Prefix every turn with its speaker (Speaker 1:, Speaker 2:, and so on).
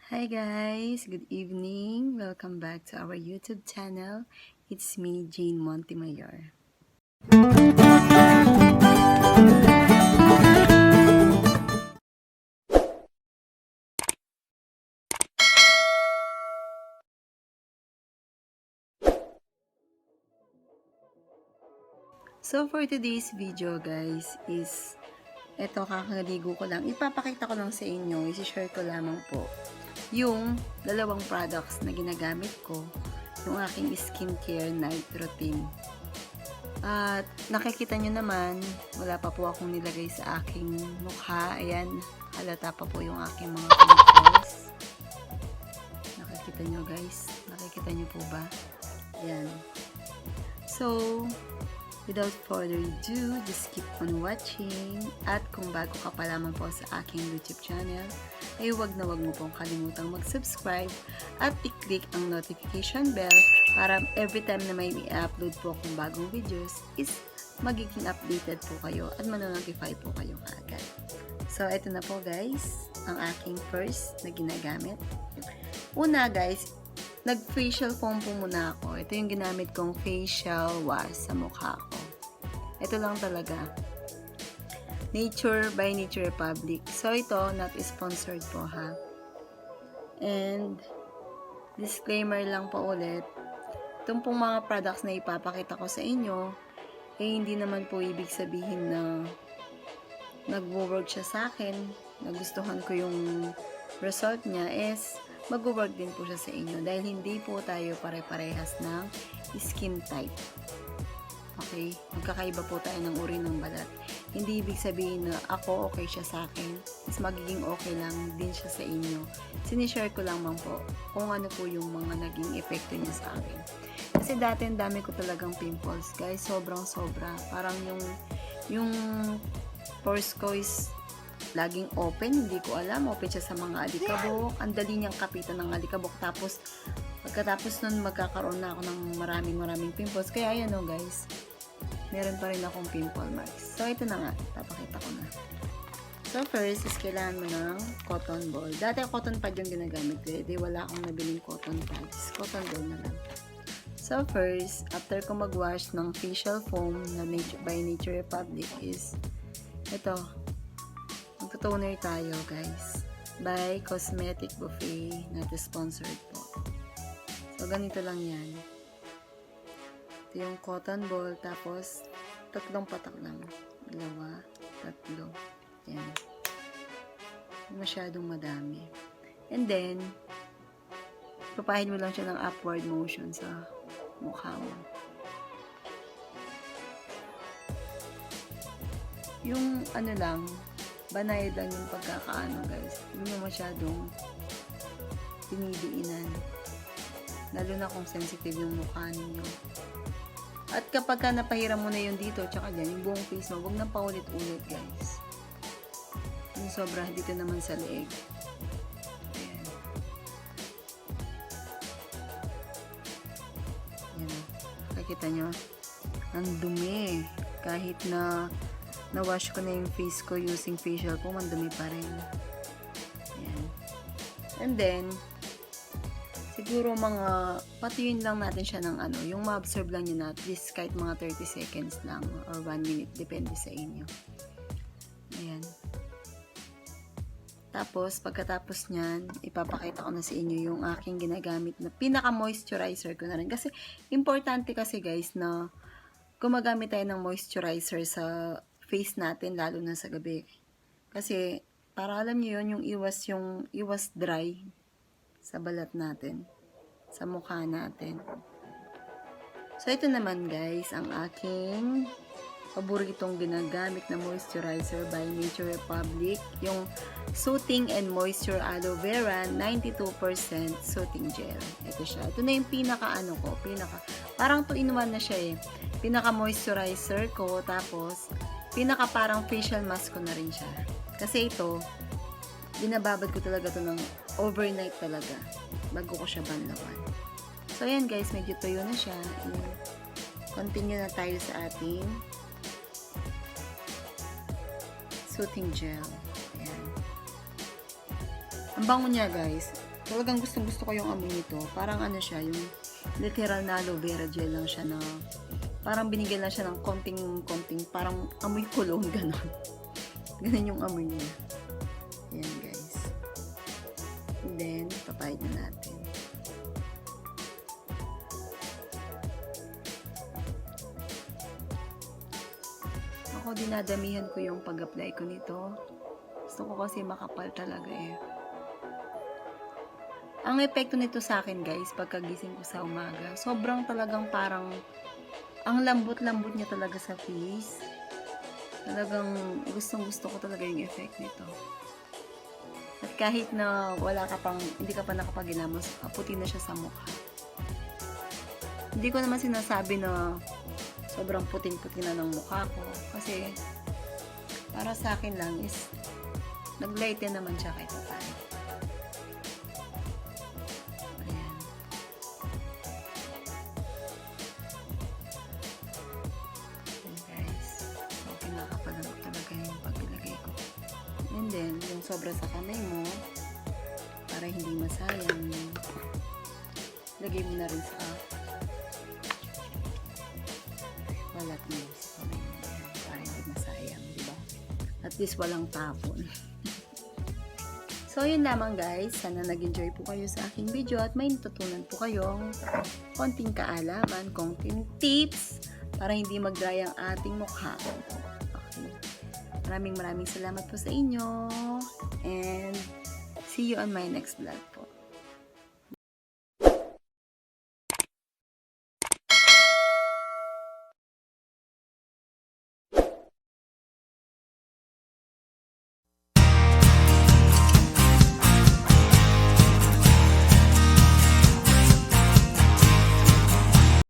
Speaker 1: Hi guys, good evening. Welcome back to our YouTube channel. It's me, Jane Montemayor. So for today's video guys is eto, kakaligo ko lang. Ipapakita ko lang sa inyo, isi-share ko lamang po yung dalawang products na ginagamit ko, yung aking skincare night routine. At nakikita nyo naman, wala pa po akong nilagay sa aking mukha. Ayan, halata pa po yung aking mga pimples. Nakikita nyo guys? Nakikita nyo po ba? Ayan. So, without further ado, just keep on watching. At kung bago ka pa lamang po sa aking YouTube channel, ay wag na wag mo pong kalimutang mag-subscribe at i-click ang notification bell para every time na may i-upload po akong bagong videos is magiging updated po kayo at manonotify po kayo kaagad. So, ito na po guys, ang aking first na ginagamit. Una guys, nag-facial foam po muna ako. Ito yung ginamit kong facial wash sa mukha ko. Ito lang talaga. Nature by Nature Republic. So, ito, not sponsored po ha. And, disclaimer lang po ulit. Itong pong mga products na ipapakita ko sa inyo, eh hindi naman po ibig sabihin na nag-work siya sa akin, nagustuhan ko yung result niya, is mag-work din po siya sa inyo dahil hindi po tayo pare-parehas ng skin type. Okay? Magkakaiba po tayo ng uri ng balat. Hindi ibig sabihin na ako okay siya sa akin, mas magiging okay lang din siya sa inyo. Sinishare ko lang po kung ano po yung mga naging epekto niya sa akin. Kasi dati ang dami ko talagang pimples, guys. Sobrang sobra. Parang yung pores ko is laging open, hindi ko alam, open siya sa mga alikabok, ang dali niyang kapitan ng alikabok, tapos pagkatapos nun magkakaroon na ako ng maraming pimples, kaya ayan o guys, meron pa rin akong pimple marks. So ito na nga, papakita ko na. So first is kailangan mo ng cotton ball. Dati cotton pad yung ginagamit ko, di wala akong nabiling cotton pads, cotton ball na lang. So first, after ko mag-wash ng facial foam na by Nature Republic is ito, magto-toner tayo guys by Cosmetic Buffet, not sponsored po. So ganito lang yan. Ito yung cotton ball, tapos tatlong patak lang, 2, 3, yan, masyadong madami. And then papahid mo lang siya ng upward motion sa mukha mo. Yung ano lang, banayad lang yung pagkakaano guys. Hindi mo masyadong dinidiinan. Lalo na kung sensitive yung mukha ninyo. At kapag ka napahiram mo na yung dito, tsaka dyan, yung buong face mo, huwag nang paulit-ulit guys. Yung sobra dito naman sa leeg. Ayan. Ayan. Nakikita nyo? Ang dumi. Kahit na na-wash ko na yung face ko using facial foam, ang dumi pa rin. Ayan. And then, siguro patuyuin lang natin siya ng yung ma-absorb lang yun at least kahit mga 30 seconds lang or 1 minute, depende sa inyo. Ayan. Tapos, pagkatapos nyan, ipapakita ko na sa inyo yung aking ginagamit na pinaka-moisturizer ko na rin. Kasi, importante kasi guys na gumagamit tayo ng moisturizer sa face natin, lalo na sa gabi. Kasi, para alam nyo yun, yung iwas dry sa balat natin, sa mukha natin. So, ito naman guys, ang aking paboritong ginagamit na moisturizer by Nature Republic, yung Soothing and Moisture Aloe Vera 92% Soothing Gel. Ito siya. Ito na yung parang 2-in-1 na siya eh. Pinaka-moisturizer ko, tapos parang facial mask ko na rin siya. Kasi ito, binababad ko talaga to ng overnight talaga bago ko siya banlawan. So ayan guys, medyo tuyo na siya. And continue na tayo sa ating soothing gel. Ayan. Ang bango niya guys. Talagang gustong-gusto ko yung amoy nito. Parang ano siya, yung literal na aloe vera gel lang siya na parang binigyan lang siya ng konting, parang amoy cologne, gano'n. Ganun yung amoy niya. Ayan, guys. And then, papayad na natin. Ako, dinadamihan ko yung pag-apply ko nito. Gusto ko kasi makapal talaga eh. Ang epekto nito sa akin, guys, pagkagising ko sa umaga, sobrang talagang parang ang lambot-lambot niya talaga sa face. Talagang gustong-gusto ko talaga yung effect nito. At kahit na hindi ka pa nakapagilamos, puti na siya sa mukha. Hindi ko naman sinasabi na sobrang puting-puti na ng mukha ko. Kasi, para sa akin lang is, nag-lighten naman siya kahit paano. Ayan. Ayan, guys. So, kinakapalag talaga yung pagbilagay ko. And then, yung sobra sa kamay mo, para hindi masayang, lagay mo na rin sa balat mo sa kamay mo. Para hindi masayang, diba? At least walang tapon. So, yun lamang guys. Sana nag-enjoy po kayo sa aking video at may natutunan po kayong konting kaalaman, konting tips para hindi mag-dry ang ating mukha. Okay. Maraming salamat po sa inyo and see you on my next vlog po.